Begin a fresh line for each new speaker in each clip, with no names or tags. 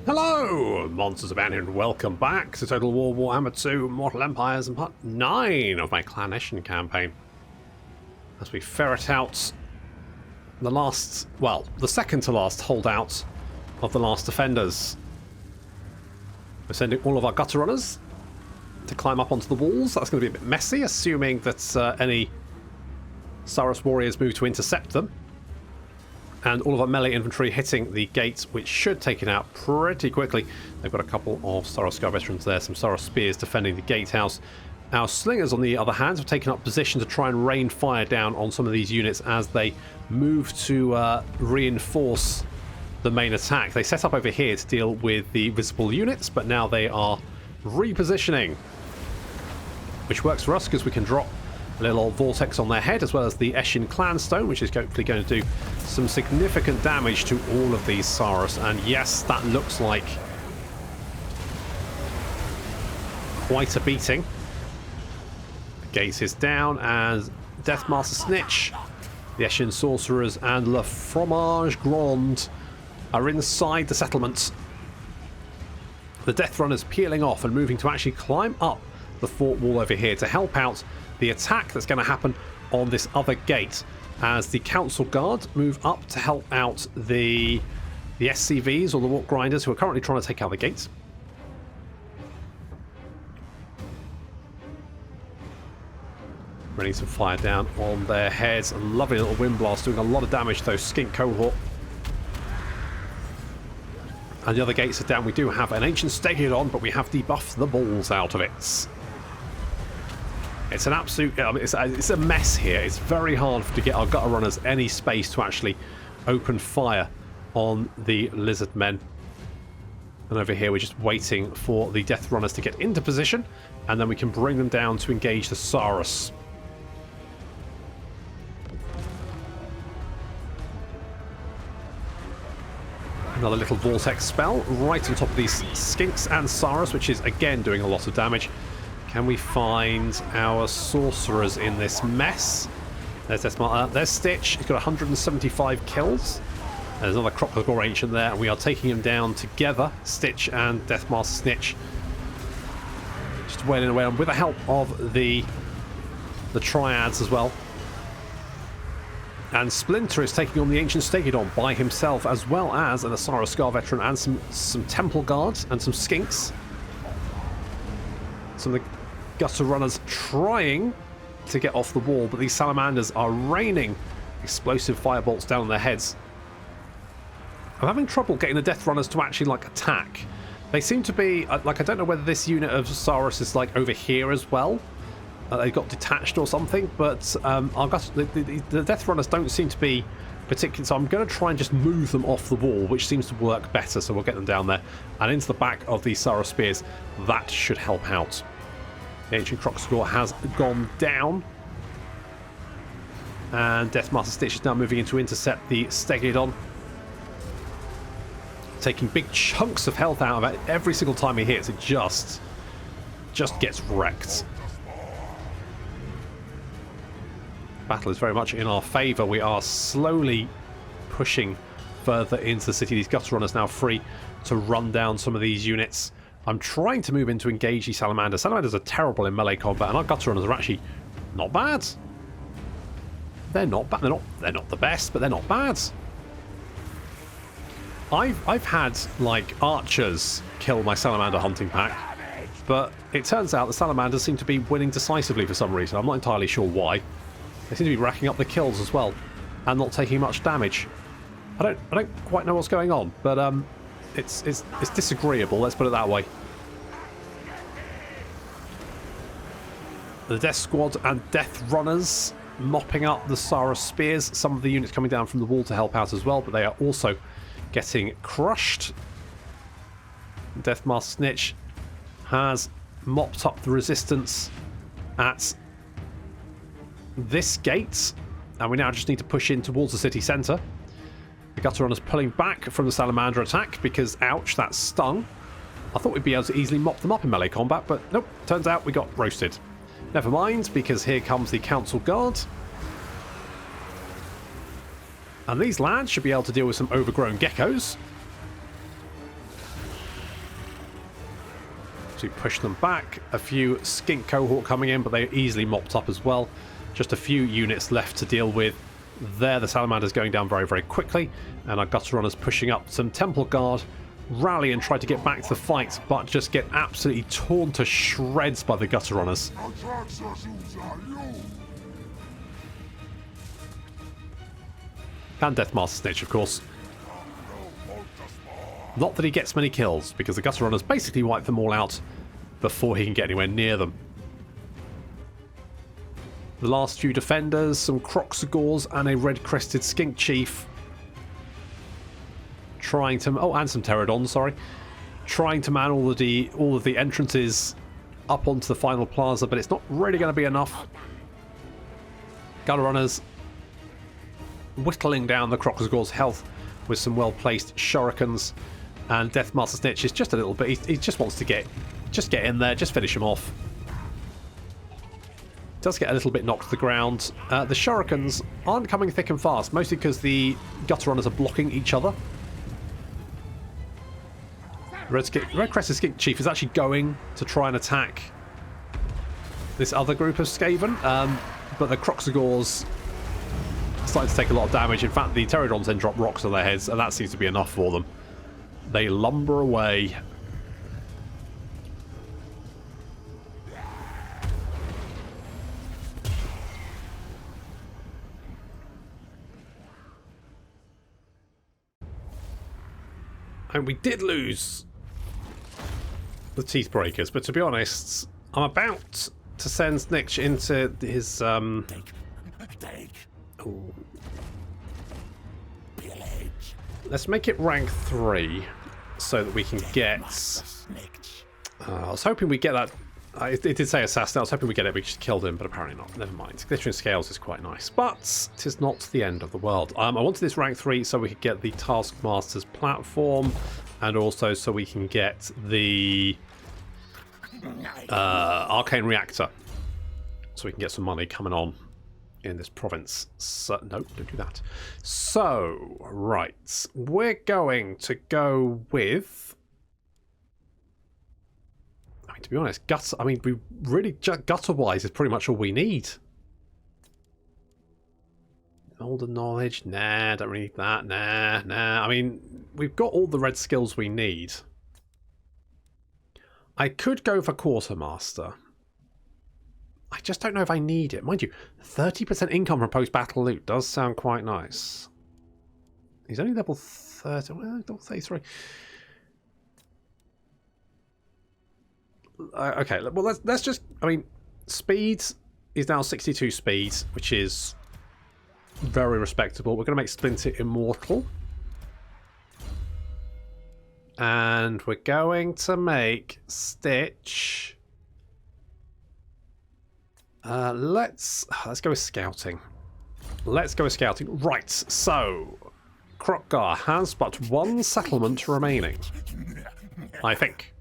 Hello, monsters of Annie, and welcome back to Total War Warhammer 2 Mortal Empires and part 9 of my Clan Eshin campaign. As we ferret out the last, well, the second to last holdout of the last defenders. We're sending all of our gutter runners to climb up onto the walls. That's going to be a bit messy, assuming that any Saurus warriors move to intercept them. And all of our melee infantry hitting the gate, which should take it out pretty quickly. They've got a couple of Saurus veterans there, some Saurus spears defending the gatehouse. Our slingers, on the other hand, have taken up position to try and rain fire down on some of these units as they move to reinforce the main attack. They set up over here to deal with the visible units, but now they are repositioning, which works for us because we can drop a little vortex on their head, as well as the Eshin clan stone, which is hopefully going to do some significant damage to all of these Saurus. And yes, that looks like quite a beating. The gate is down, and Deathmaster Snitch, the Eshin sorcerers, and Le Fromage Grand are inside the settlement. The Death Runners peeling off and moving to actually climb up the fort wall over here to help out the attack that's going to happen on this other gate, as the Council Guard move up to help out the SCVs, or the Walk Grinders, who are currently trying to take out the gates. Raining some fire down on their heads. A lovely little wind blast doing a lot of damage to those skink cohort. And the other gates are down. We do have an Ancient Stegadon, but we have debuffed the balls out of it. It's an absolute, it's a mess here. It's very hard to get our gutter runners any space to actually open fire on the lizard men. And over here we're just waiting for the death runners to get into position, and then we can bring them down to engage the Saurus. Another little vortex spell right on top of these skinks and Saurus, which is again doing a lot of damage. Can we find our sorcerers in this mess? There's Stitch. He's got 175 kills. There's another Kroq-Gar ancient there, and we are taking him down together. Stitch and Deathmaster Snitch. Just wailing away on with the help of the Triads as well. And Splinter is taking on the Ancient Stegadon by himself, as well as an Asara Scar veteran and some Temple Guards and some Skinks. Some of the gutter runners trying to get off the wall, but these salamanders are raining explosive firebolts down on their heads. I'm having trouble getting the death runners to actually attack. They seem to be I don't know whether this unit of Saurus is over here as well. They got detached or something, but the death runners don't seem to be particular, so I'm going to try and just move them off the wall, which seems to work better. So we'll get them down there and into the back of the Saurus spears. That should help out. The ancient Kroq-Gar has gone down, and Deathmaster Stitch is now moving in to intercept the Stegadon, taking big chunks of health out of it. Every single time he hits, it just gets wrecked. Battle is very much in our favour. We are slowly pushing further into the city. These gutter runners now free to run down some of these units. I'm trying to move in to engage these salamanders. Salamanders are terrible in melee combat, and our gutter runners are actually not bad. They're not bad. They're not the best, but they're not bad. I've had archers kill my salamander hunting pack, but it turns out the salamanders seem to be winning decisively for some reason. I'm not entirely sure why. They seem to be racking up the kills as well, and not taking much damage. I don't quite know what's going on, but it's disagreeable. Let's put it that way. The Death Squad and Death Runners mopping up the Saurus spears. Some of the units coming down from the wall to help out as well, but they are also getting crushed. Deathmaster Snitch has mopped up the resistance at this gate, and we now just need to push in towards the city centre. The gutter runners pulling back from the salamander attack because, ouch, that stung. I thought we'd be able to easily mop them up in melee combat, but nope, turns out we got roasted. Never mind, because here comes the Council Guard. And these lads should be able to deal with some overgrown geckos. to push them back. A few skink cohort coming in, but they're easily mopped up as well. Just a few units left to deal with. There, the Salamander's going down very, very quickly, and our gutter runners pushing up. Some Temple Guard rally and try to get back to the fight, but just get absolutely torn to shreds by the gutter runners. And Deathmaster Snitch, of course. Not that he gets many kills, because the gutter runners basically wipe them all out before he can get anywhere near them. The last few defenders, some Kroq-Gars and a red-crested skink chief. Trying to... Oh, and some pterodons, sorry. Trying to man all of the entrances up onto the final plaza, but it's not really going to be enough. Gutter runners whittling down the Kroq-Gars' health with some well-placed shurikens. And Deathmaster Snitch is just a little bit... He just wants to get in there, just finish him off. Does get a little bit knocked to the ground. The shurikens aren't coming thick and fast, mostly because the gutter runners are blocking each other. Red Crested Skink Chief is actually going to try and attack this other group of Skaven, but the Kroq-Gars are starting to take a lot of damage. In fact, the pterodons then drop rocks on their heads, and that seems to be enough for them. They lumber away. And we did lose the Teeth Breakers, but to be honest, I'm about to send Snitch into his let's make it rank 3 so that we can get... I was hoping we get that... it did say assassin. I was hoping we get it. We just killed him, but apparently not. Never mind. Glittering Scales is quite nice, but it is not the end of the world. I wanted this rank 3 so we could get the Taskmaster's platform, and also so we can get the Arcane Reactor, so we can get some money coming on in this province. So, no, don't do that. So, right, we're going to go with... I mean, to be honest, gutter. I mean, we really gutter-wise is pretty much all we need. Older knowledge, nah, don't really need that, nah. I mean, we've got all the red skills we need. I could go for Quartermaster. I just don't know if I need it. Mind you, 30% income from post-battle loot does sound quite nice. He's only level 30, well, level 33. Okay, well, let's just... I mean, speed is now 62 speed, which is very respectable. We're going to make Splinter immortal. And we're going to make Stitch... let's go with scouting. Let's go with scouting. Right, so Kroq-Gar has but one settlement remaining, I think.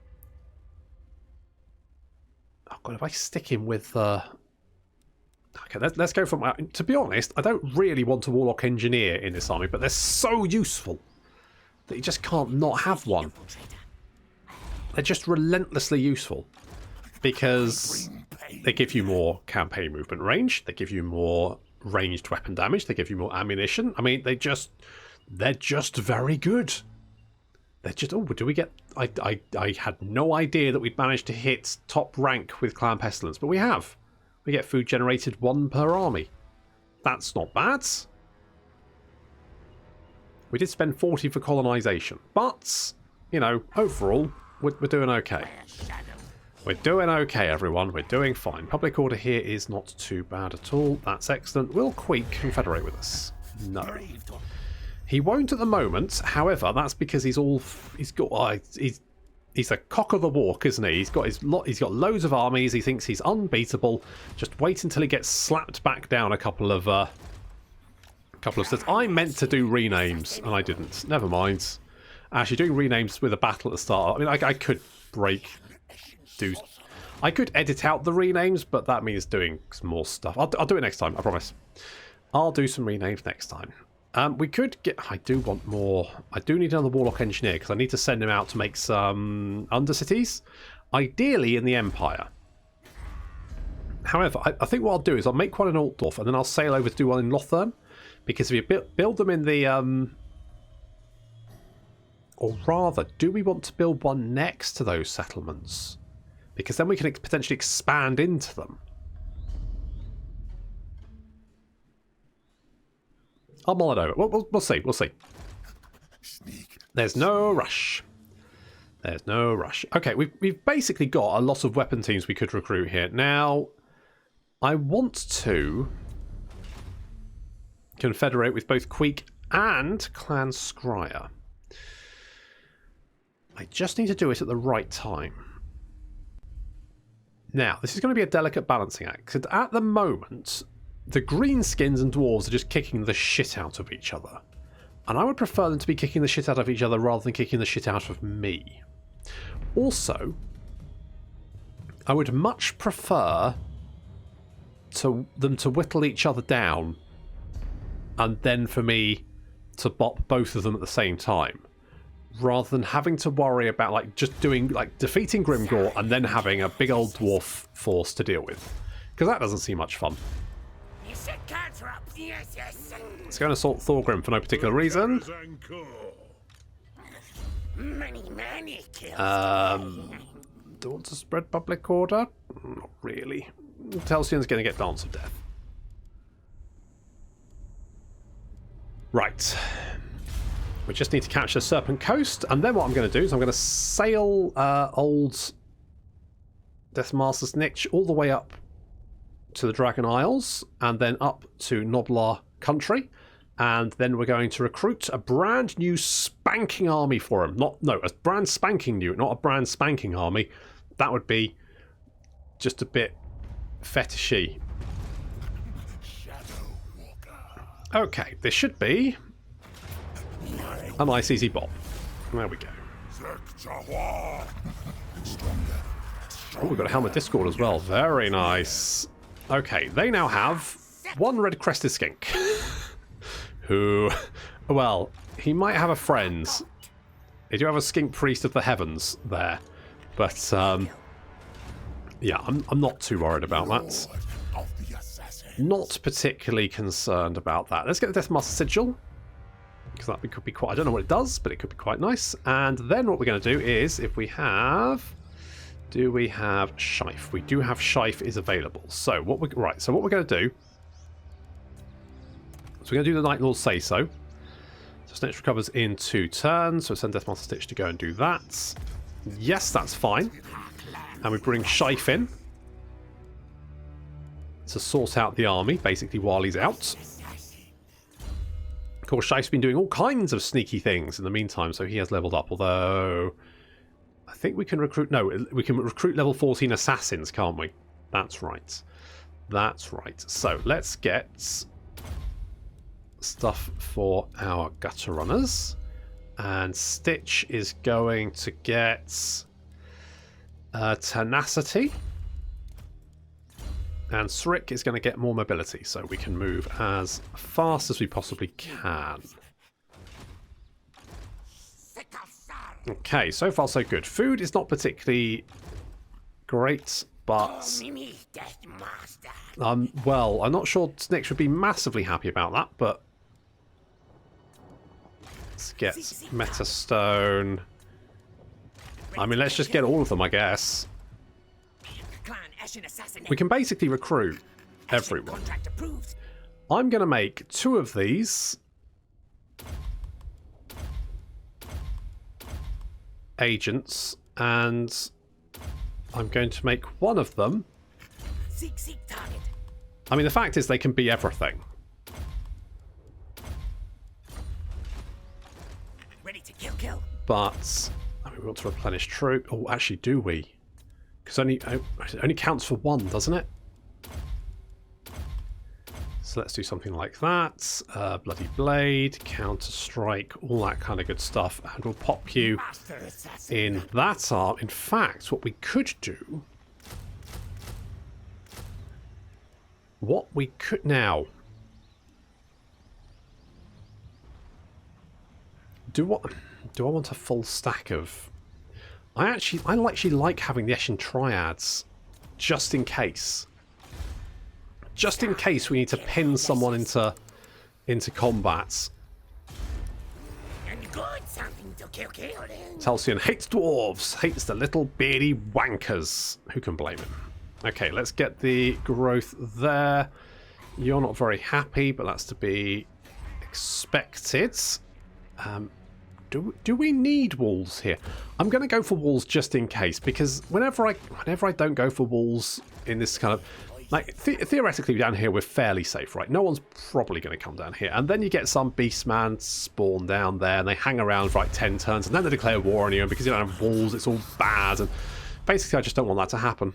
Oh god, if I stick him with okay, let's go for my... To be honest, I don't really want a Warlock Engineer in this army, but they're so useful that you just can't not have one. They're just relentlessly useful because they give you more campaign movement range, they give you more ranged weapon damage, they give you more ammunition. I mean, they're just very good. They're just... Oh, do we get... I had no idea that we'd managed to hit top rank with Clan Pestilence, but we have. We get food generated 1 per army. That's not bad. We did spend 40 for colonization, but, you know, overall, we're doing okay. We're doing okay, everyone. We're doing fine. Public order here is not too bad at all. That's excellent. Will Queek confederate with us? No. He won't at the moment. However, that's because he's a cock of the walk, isn't he? He's got loads of armies. He thinks he's unbeatable. Just wait until he gets slapped back down a couple of steps. I meant to do renames and I didn't. Never mind. Actually, doing renames with a battle at the start. I mean, I could I could edit out the renames, but that means doing some more stuff. I'll do it next time, I promise. I'll do some renames next time. We could get... I do want more... I do need another Warlock Engineer, because I need to send him out to make some Undercities. ideally in the Empire. However, I think what I'll do is I'll make one in Altdorf and then I'll sail over to do one in Lothern. Because if you build them in the... or rather, do we want to build one next to those settlements? Because then we can potentially expand into them. I'll mull it over. We'll see. We'll see. There's no rush. There's no rush. Okay, we've basically got a lot of weapon teams we could recruit here. Now, I want to confederate with both Queek and Clan Scryer. I just need to do it at the right time. Now, this is going to be a delicate balancing act. Because at the moment, the greenskins and dwarves are just kicking the shit out of each other. And I would prefer them to be kicking the shit out of each other rather than kicking the shit out of me. Also, I would much prefer them to whittle each other down and then for me to bop both of them at the same time. Rather than having to worry about like just doing like defeating Grimgor and then having a big old dwarf force to deal with. Because that doesn't seem much fun. Let's go and assault Thorgrim for no particular reason. Do I want to spread public order? Not really. Telsion's going to get Dance of Death. Right. We just need to capture Serpent Coast, and then what I'm going to do is I'm going to sail old Deathmaster's Niche all the way up to the Dragon Isles, and then up to Noblar Country, and then we're going to recruit a brand new spanking army for him. A brand spanking new, not a brand spanking army. That would be just a bit fetishy. Okay, this should be a nice easy bomb. There we go. Oh, we've got a Helmet Discord as well. Very nice. Okay, they now have one red-crested skink. Who, well, he might have a friend. They do have a skink priest of the heavens there. But, yeah, I'm not too worried about that. Not particularly concerned about that. Let's get the Deathmaster Sigil. Because that could be quite... I don't know what it does, but it could be quite nice. And then what we're going to do is, if we have... Do we have Shife? We do have Shife is available. So what we're going to do... So we're going to do the Night Lord Say So. So Snitch recovers in 2 turns. So send Deathmaster Stitch to go and do that. Yes, that's fine. And we bring Shife in to sort out the army, basically, while he's out. Of course, Shife's been doing all kinds of sneaky things in the meantime, so he has leveled up. Although, I think we can recruit... No, we can recruit level 14 assassins, can't we? That's right. That's right. So, let's get stuff for our gutter runners. And Stitch is going to get tenacity. And Srick is going to get more mobility, so we can move as fast as we possibly can. Okay, so far so good. Food is not particularly great, but... well, I'm not sure Snitch would be massively happy about that, but... Let's get Metastone. I mean, let's just get all of them, I guess. We can basically recruit everyone. I'm going to make 2 of these agents, and I'm going to make one of them. I mean, the fact is they can be everything. But I mean, we want to replenish troop. Oh, actually, do we? Because it only counts for 1, doesn't it? So let's do something like that. Bloody Blade, Counter Strike, all that kind of good stuff. And we'll pop you in that arm. In fact, what we could do... What we could... Now... Do I want a full stack of... I actually like having the Eshin triads, just in case. Just in case we need to pin someone into combat. Talcian hates dwarves, hates the little beardy wankers. Who can blame him? Okay, let's get the growth there. You're not very happy, but that's to be expected. Do we need walls here? I'm going to go for walls just in case, because whenever I don't go for walls in this kind of, like, theoretically down here we're fairly safe, right? No one's probably going to come down here, and then you get some beastman spawn down there, and they hang around for like 10 turns, and then they declare war on you, and because you don't have walls, it's all bad, and basically I just don't want that to happen.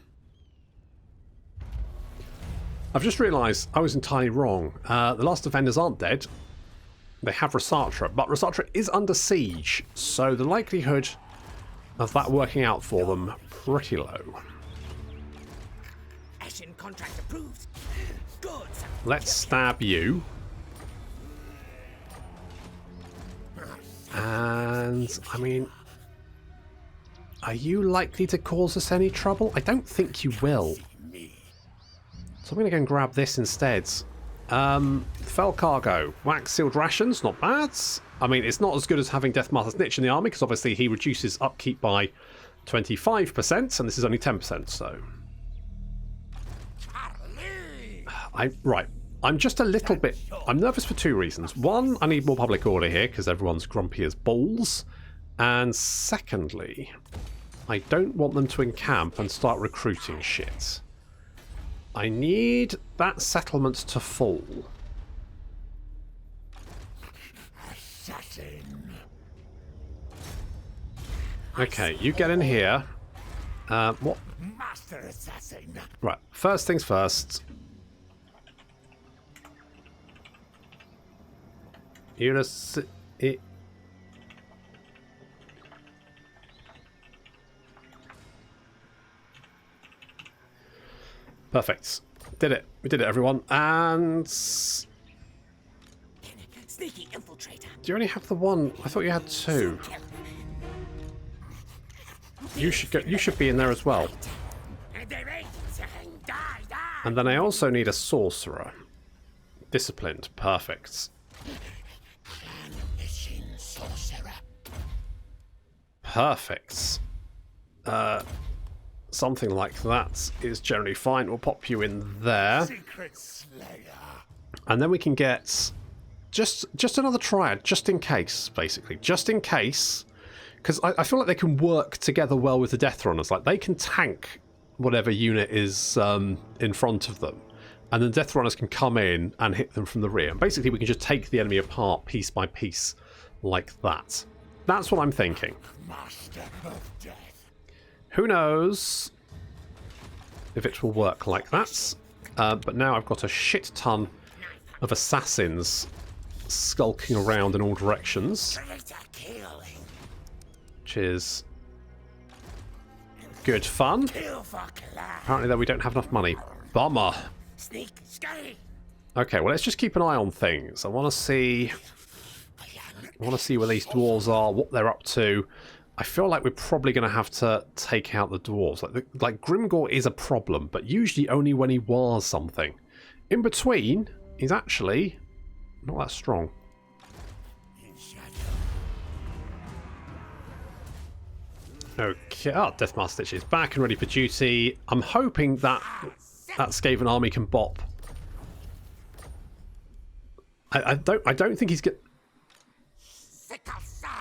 I've just realised I was entirely wrong. The last defenders aren't dead. They have Resatra, but Resatra is under siege, so the likelihood of that working out for them pretty low.
Eshin contract approved. Good.
Let's stab you. And, I mean, are you likely to cause us any trouble? I don't think you will. So I'm going to go and grab this instead. Fell cargo. Wax sealed rations, not bad. I mean, it's not as good as having Deathmaster's Nitz in the army, because obviously he reduces upkeep by 25%, and this is only 10%, so... Right. I'm just a little bit... I'm nervous for two reasons. One, I need more public order here, because everyone's grumpy as balls. And secondly, I don't want them to encamp and start recruiting shit. I need that settlement to fall.
Assassin.
Okay, you get in here. What?
Master assassin.
Right, first things first. Perfect. Did it. We did it, everyone. And...
Sneaky infiltrator.
Do you only have the one? I thought you had two. You should be in there as well. And then I also need a sorcerer. Disciplined. Perfect.
Clan Eshin sorcerer.
Perfect. Something like that is generally fine. We'll pop you in there.
Secret Slayer.
And then we can get just another triad, just in case, basically. Just in case. Because I feel like they can work together well with the Death Runners. Like, they can tank whatever unit is in front of them. And then Death Runners can come in and hit them from the rear. And basically, we can just take the enemy apart piece by piece like that. That's what I'm thinking.
Master of Death.
Who knows if it will work like that. But now I've got a shit ton of assassins skulking around in all directions. Which is good fun. Apparently, though, we don't have enough money. Bummer. Okay, well, let's just keep an eye on things. I want to see where these dwarves are, what they're up to. I feel like we're probably going to have to take out the dwarves. Like Grimgor is a problem, but usually only when he wars something. In between, he's actually not that strong. Okay, Deathmaster Stitch is back and ready for duty. I'm hoping that Skaven army can bop. I don't think he's good.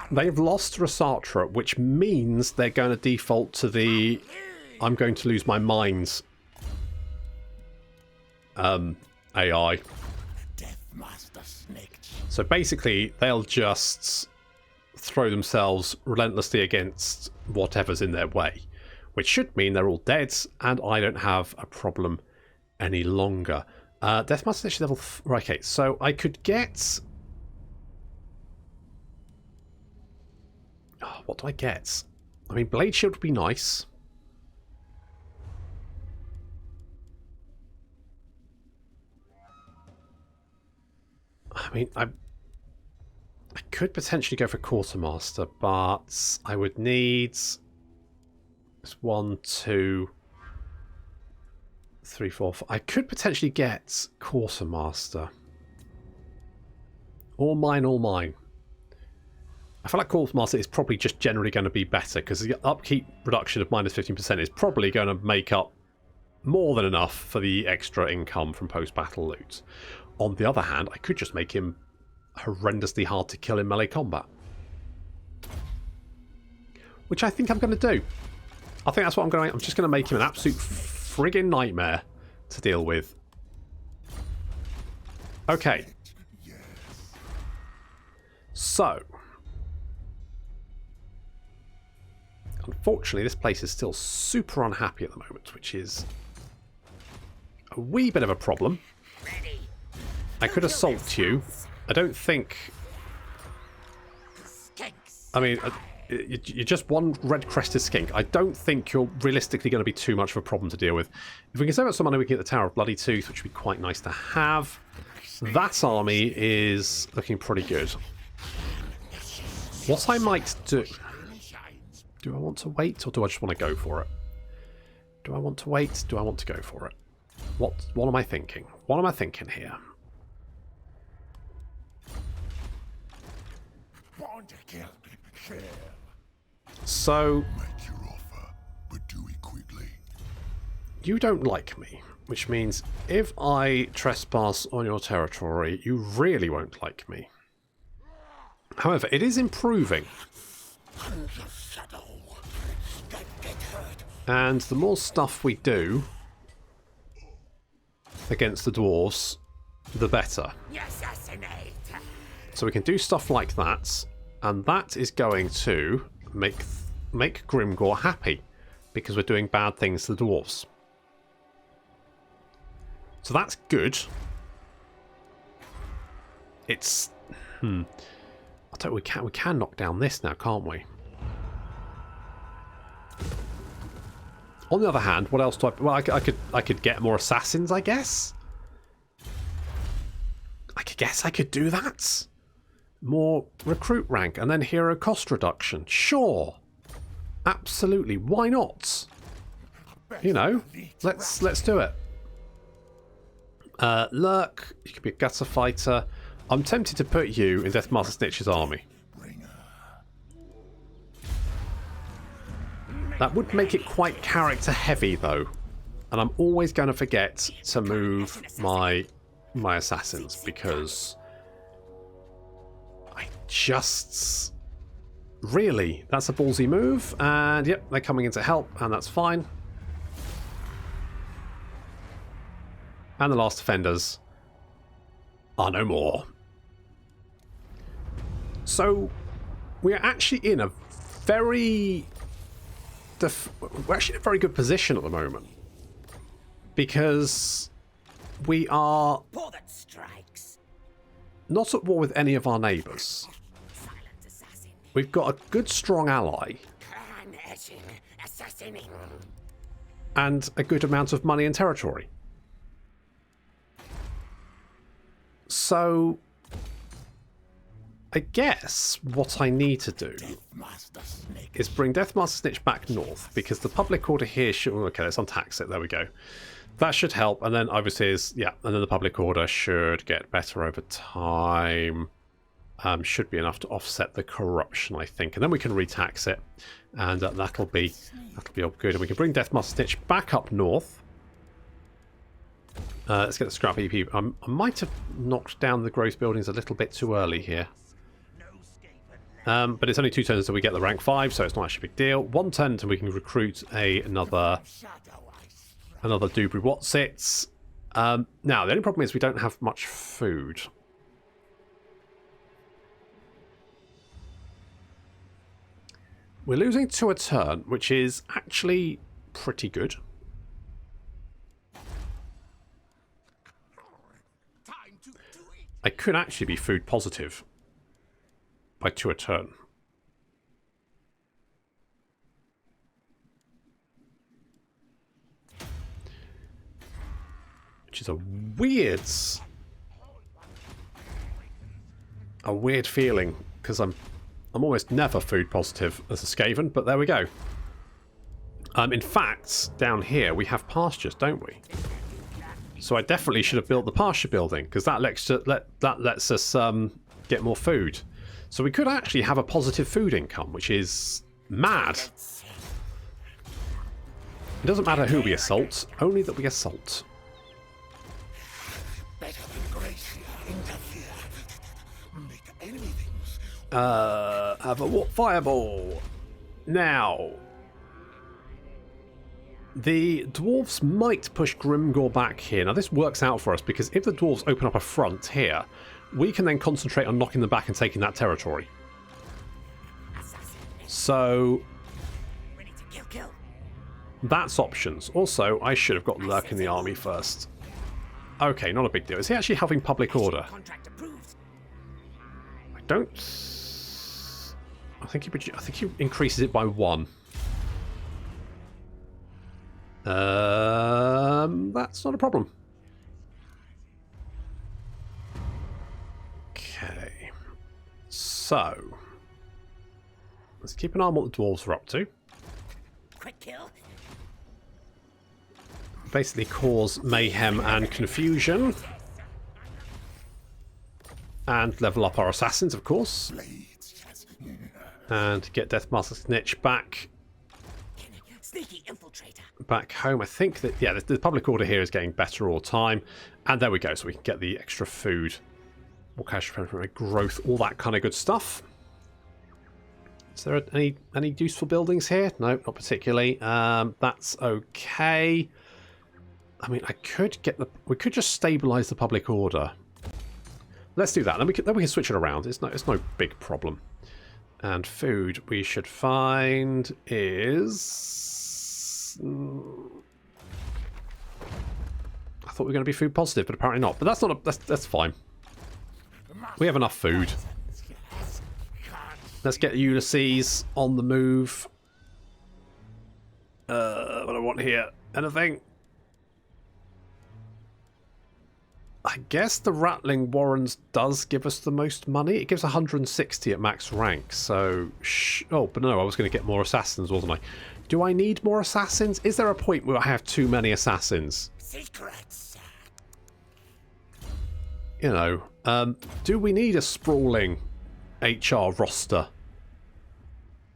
They've lost Resatra, which means they're going to default to the I'm going to lose my mind AI. So basically, they'll just throw themselves relentlessly against whatever's in their way, which should mean they're all dead, and I don't have a problem any longer. Deathmaster Stitch level... Okay, so I could get... Oh, what do I get? I mean, Blade Shield would be nice. I mean, I could potentially go for Quartermaster, but I would need It's 1, 2, 3, 4, 5. I could potentially get Quartermaster. All mine, all mine. I feel like Quartermaster is probably just generally going to be better because the upkeep reduction of minus 15% is probably going to make up more than enough for the extra income from post-battle loot. On the other hand, I could just make him horrendously hard to kill in melee combat. Which I think I'm going to do. I think that's what I'm going to... I'm just going to make him an absolute friggin' nightmare to deal with. Okay. So. Unfortunately, this place is still super unhappy at the moment, which is a wee bit of a problem. I could assault you. I don't think... I mean, you're just one red-crested skink. I don't think you're realistically going to be too much of a problem to deal with. If we can save up some money, we can get the Tower of Bloody Tooth, which would be quite nice to have. That army is looking pretty good. What I might do... Do I want to wait, or do I just want to go for it? Do I want to wait? Do I want to go for it? What am I thinking? What am I thinking here? So, you don't like me, which means if I trespass on your territory, you really won't like me. However, it is improving. And the more stuff we do against the dwarves, the better. So we can do stuff like that, and that is going to make Grimgor happy, because we're doing bad things to the dwarves. So that's good. It's... I don't... We can knock down this now, can't we? On the other hand, what else do I... Well, I could get more assassins, I guess. I could do that. More recruit rank, and then hero cost reduction. Sure. Absolutely. Why not? You know, let's do it. Lurk, you could be a gutter fighter. I'm tempted to put you in Deathmaster Snitch's army. That would make it quite character heavy though. And I'm always going to forget to move my assassins because I just... Really? That's a ballsy move. And yep, they're coming in to help, and that's fine. And the last defenders are no more. So we're actually in a very... We're actually in a very good position at the moment. Because we are not at war with any of our neighbours. We've got a good, strong ally.
Clan Eshin Ascendant.
And a good amount of money and territory. So, I guess what I need to do is bring Deathmaster Snitch back north, because the public order here should... Okay, let's untax it. There we go. That should help. And then obviously is... Yeah, and then the public order should get better over time. Should be enough to offset the corruption, I think. And then we can retax it. And that'll be all good. And we can bring Deathmaster Snitch back up north. Let's get the scrap EP. I might have knocked down the growth buildings a little bit too early here. But it's only 2 turns until we get the rank 5, so it's not actually a big deal. 1 turn until we can recruit another Dubri Whatsits. Now, the only problem is we don't have much food. We're losing 2 a turn, which is actually pretty good. I could actually be food positive by 2 a turn. Which is a weird feeling, because I'm almost never food positive as a Skaven, but there we go. In fact, down here we have pastures, don't we? So I definitely should have built the pasture building, because that lets us get more food. So we could actually have a positive food income, which is mad. It doesn't matter who we assault, only that we assault. Have a fireball. Now, the dwarves might push Grimgor back here. Now this works out for us because if the dwarves open up a front here, we can then concentrate on knocking them back and taking that territory. So that's options. Also, I should have got Lurk in the army first. Okay, not a big deal. Is he actually having public order? I don't. I think he increases it by 1. That's not a problem. Okay. So let's keep an eye on what the dwarves are up to.
Quick kill.
Basically cause mayhem and confusion. And level up our assassins, of course. And get Deathmaster Snitch back.
Sneaky infiltrator.
Back home. I think that, yeah, the public order here is getting better all the time. And there we go, so we can get the extra food. More cash from growth, all that kind of good stuff. Is there any useful buildings here? No, not particularly. That's okay. I mean, we could just stabilize the public order. Let's do that. Then we can switch it around. It's no big problem. And food we should find is. I thought we were going to be food positive, but apparently not. But that's not. That's fine. We have enough food. Let's get Ulysses on the move. What do I want here? Anything? I guess the Rattling Warrens does give us the most money. It gives 160 at max rank, so... Oh, but no, I was going to get more assassins, wasn't I? Do I need more assassins? Is there a point where I have too many assassins?
Secrets.
You know, do we need a sprawling HR roster?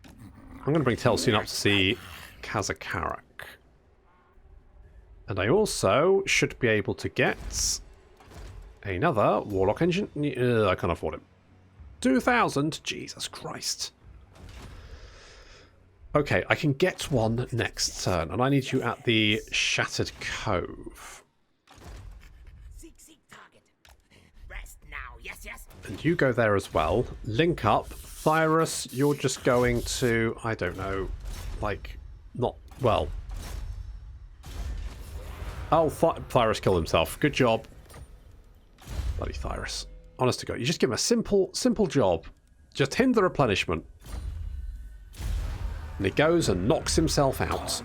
I'm going to bring Telsin up to see Kazakarak. And I also should be able to get... another Warlock engine. I can't afford it. 2,000? Jesus Christ. Okay, I can get one next turn, and I need you at the Shattered Cove.
Seek target. Rest now. Yes.
And you go there as well. Link up. Thyrus, you're just going to... I don't know. Like, not... Well. Oh, Thyrus killed himself. Good job. Bloody Thyrus. Honest to God. You just give him a simple job. Just hinder replenishment. And he goes and knocks himself out.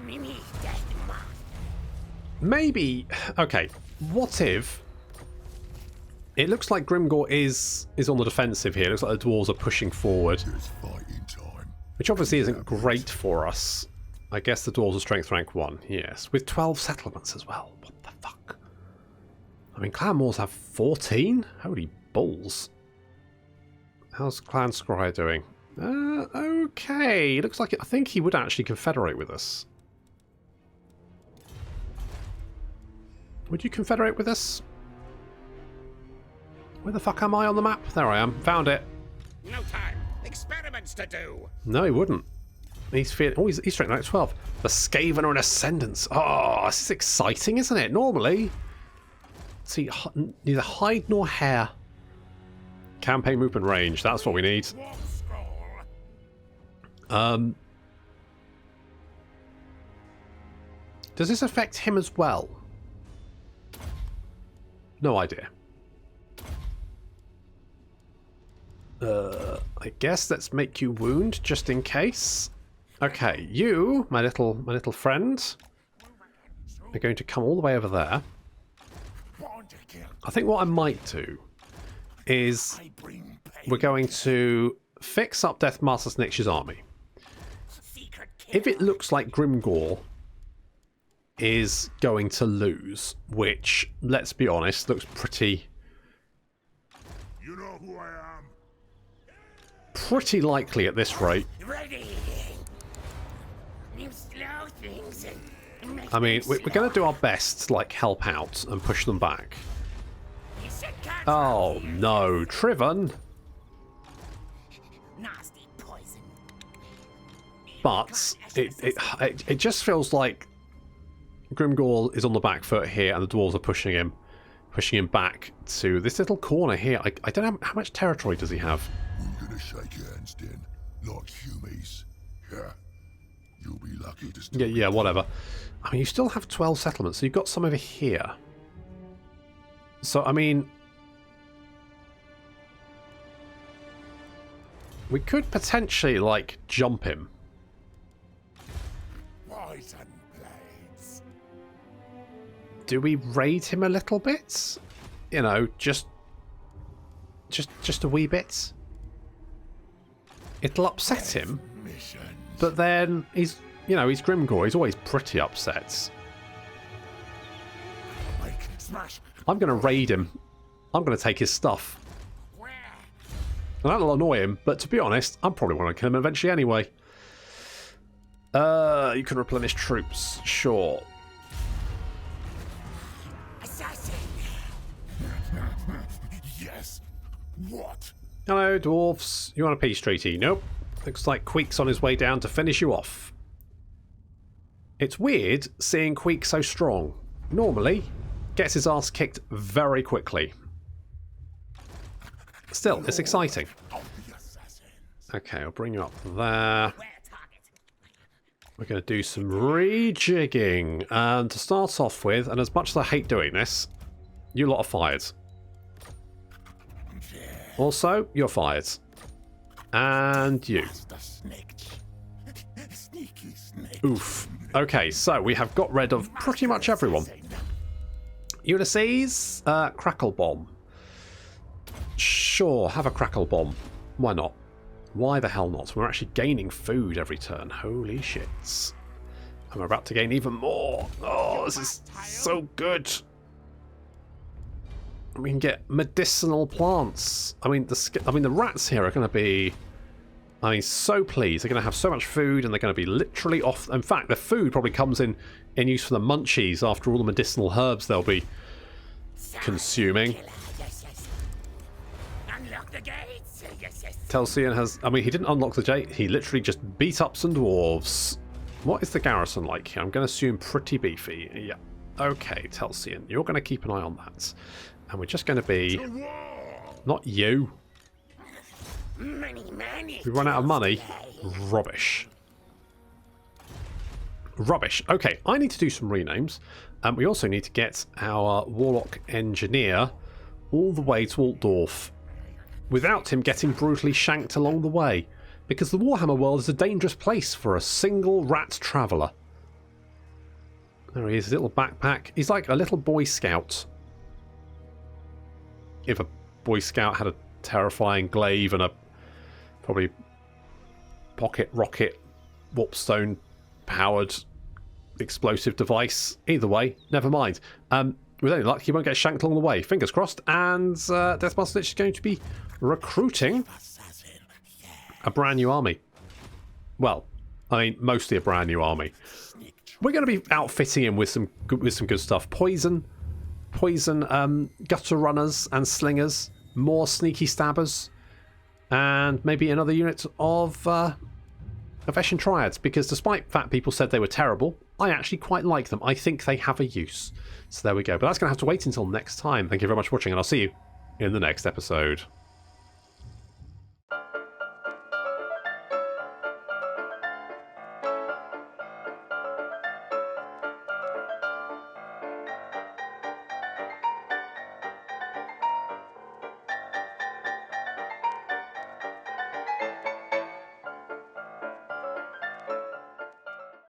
Maybe... Okay. What if... It looks like Grimgor is on the defensive here. It looks like the dwarves are pushing forward. Which obviously isn't great for us. I guess the dwarves are strength rank 1. Yes. With 12 settlements as well. What the fuck? I mean, Clan Moors have 14? Holy balls. How's Clan Scryer doing? Okay. Looks like I think he would actually confederate with us. Would you confederate with us? Where the fuck am I on the map? There I am. Found it.
No time. Experiments to do.
No, he wouldn't. He's straight like 12. The Skaven are an Ascendants. Oh, this is exciting, isn't it? Normally, see, neither hide nor hair. Campaign movement range. That's what we need. Does this affect him as well? No idea. I guess let's make you wound just in case. Okay, you, my little friend, are going to come all the way over there. I think what I might do is we're going to fix up Deathmaster Snitch's army. if it looks like Grimgor is going to lose, which, let's be honest, looks pretty...
You know who I am?
pretty likely at this rate.
Ready. You slow things and make
I mean,
them
we're going to do our best to, like, help out and push them back.
slow. You said can't
Oh, no. Trivan!
nasty poison.
But it just feels like Grimgor is on the back foot here, and the dwarves are pushing him back to this little corner here. I don't know how much territory does he have.
We're gonna shake hands then, like humies. Yeah. You'll be lucky to still
Yeah, whatever. I mean, you still have 12 settlements, so you've got some over here. So, I mean, we could potentially, like, jump him.
poison blades.
Do we raid him a little bit? You know, just a wee bit. It'll upset him,
Missions.
but then he's, you know, he's Grimgor. He's always pretty upset.
Like, smash.
I'm going to raid him. I'm going to take his stuff.
Where?
And that'll annoy him, but to be honest, I'm probably going to kill him eventually anyway. You can replenish troops, sure.
Assassin.
Yes. What?
Hello, dwarves. You want a peace treaty? Nope. Looks like Queek's on his way down to finish you off. It's weird seeing Queek so strong. Normally, gets his ass kicked very quickly. Still, it's exciting.
Of the assassins.
Okay, I'll bring you up there.
Where target?
We're going to do some rejigging. And to start off with, and as much as I hate doing this, you lot are fired. Also, you're fired. And you.
The snake. Sneaky snake.
Oof. Okay, so we have got rid of pretty much everyone. Ulysses, crackle bomb. Sure, have a crackle bomb. Why not? Why the hell not? We're actually gaining food every turn. Holy shits. And we're about to gain even more. Oh, this is so good. We can get medicinal plants. I mean, the rats here are going to be, I mean, so pleased. They're going to have so much food, and they're going to be literally off. In fact, the food probably comes in use for the munchies after all the medicinal herbs they'll be consuming.
Yes, yes. Unlock the gates. Yes, yes.
Telsian has, I mean, he didn't unlock the gate. He literally just beat up some dwarves. What is the garrison like here? I'm going to assume pretty beefy. Yeah. Okay, Telsian, you're going to keep an eye on that. And we're just going to be... Not you.
Money.
We run out of money. Rubbish. Rubbish. Okay, I need to do some renames. And we also need to get our Warlock engineer all the way to Altdorf without him getting brutally shanked along the way. Because the Warhammer world is a dangerous place for a single rat traveller. There he is, his little backpack. He's like a little Boy Scout. If a Boy Scout had a terrifying glaive and a probably pocket rocket warpstone powered explosive device. Either way, never mind. With any luck, he won't get shanked along the way. Fingers crossed. And Deathmaster is going to be recruiting a brand new army. Well, I mean, mostly a brand new army. We're going to be outfitting him with some good stuff. Poison, gutter runners and slingers, more sneaky stabbers, and maybe another unit of Eshin Triads, because despite that people said they were terrible, I actually quite like them. I think they have a use. So there we go. But that's going to have to wait until next time. Thank you very much for watching, and I'll see you in the next episode.